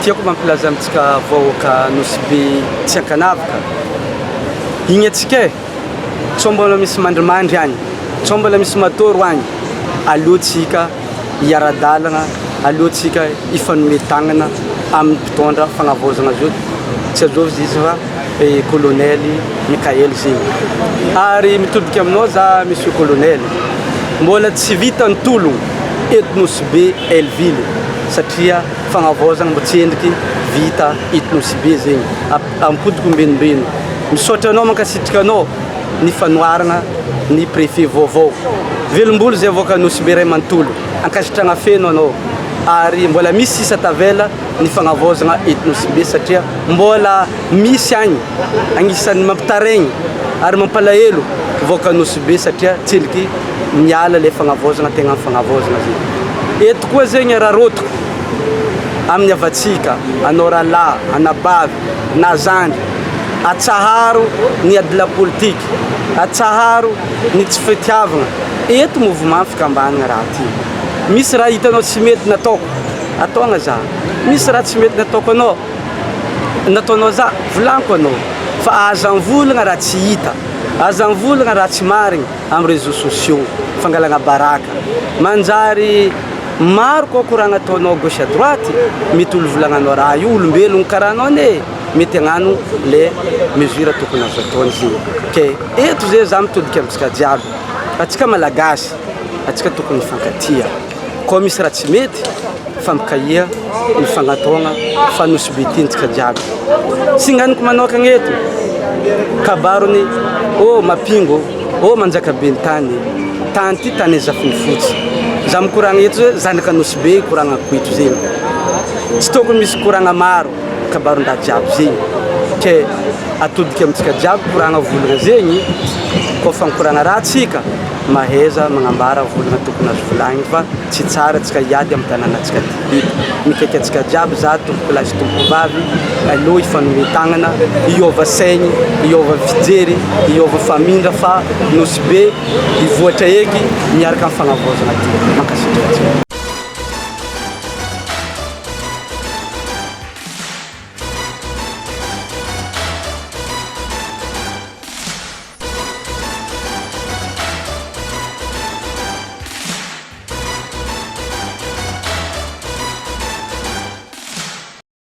Tiako mampilaza amintsika vahoaka Nosy Be tsy ankanavaka. Igny atsika tsao mbola misy mandrimandry agny, tsao mbola misy matoro agny. Aleotsika hiara-dalagna, aleotsika hifanome tagnana amin'ny mpitondra fagnavaozana zao. Tsy azovy izy fa colonel Mikael zegny. Ary mitodika aminao za monsieur colonel, mbola tsy vita ny tologno eto Nosy Be Elville satria fagnavaozana mbo tsy endriky vita eto Nosy Be zegny ampodiko mbenombeno. Misaotra anao mankasitrika anao ny fanoharana ny préfet vaovao. Velombolo zay avoaka Nosy Be Ray Manontolo ankasitrana feno anao. Ary mbola misy sisa tavela ny fagnavaozana eto Nosy Be satria mbola misy agny agnisan'ny mampitaregny ary mampalahelo voaka Nosy Be satria tsy endriky miala le fagnavaozana tegna fagnavaozana zegny. Eto koa zegny raha rotoko amin'ny avatsika anao ralahy, anabavy, na zandry, atsaharo ny adila politique, atsaharo ny tsy fitiavagna. Eto mouvement fikambanana raha ty. Misy raha hitanao tsy mety nataoko, ataogna za. Misy raha tsy mety nataoko anao, nataonao za, volaniko anao. Fa aza mivolagna raha tsy hita, aza mivolagna raha tsy marigny amin'ny réseaux sociaux, fangalagna baraka. Manjary maro koa koragna ataonao gauche à droite, mety olo volagnanao raha io olombelogno karaha anao ne, mety hagnano le mesure tokony azo ataony zegny. Ke eto zay za mitodika amintsika jiaby, atsika malagasy, atsika tokony mifankatia. Koa misy raha tsy mety, fampikahia, mifagnatogna, fa Nosy Be tintsika jiaby. Singaniko manokagna eto, kabarony, mapingo, manjakaben'ny tany ty tany ezafiny fotsy. Za mikoragna eto zay zanaka Nosy Be koragna koeto zegny. Tsy tokony misy koragna maro kabaron-draha jiaby zegny. Ke atodika amintsika jiaby koragna volagna zegny, koa fa mikoragna raha tsika maheza magnambara volagna tokony azo volagny fa tsy tsara tsika hiady amin'ny tanànatsika ty. Mikaiky atsika jiaby za tompoko lahy sy tompoko vavy, aleo hifanome tagnana, hiova saigny, hiova fijery, hiova famindra fa Nosy Be hivoatra eky miaraka amin'ny fagnavaozana ty. Mankasitraka atsika.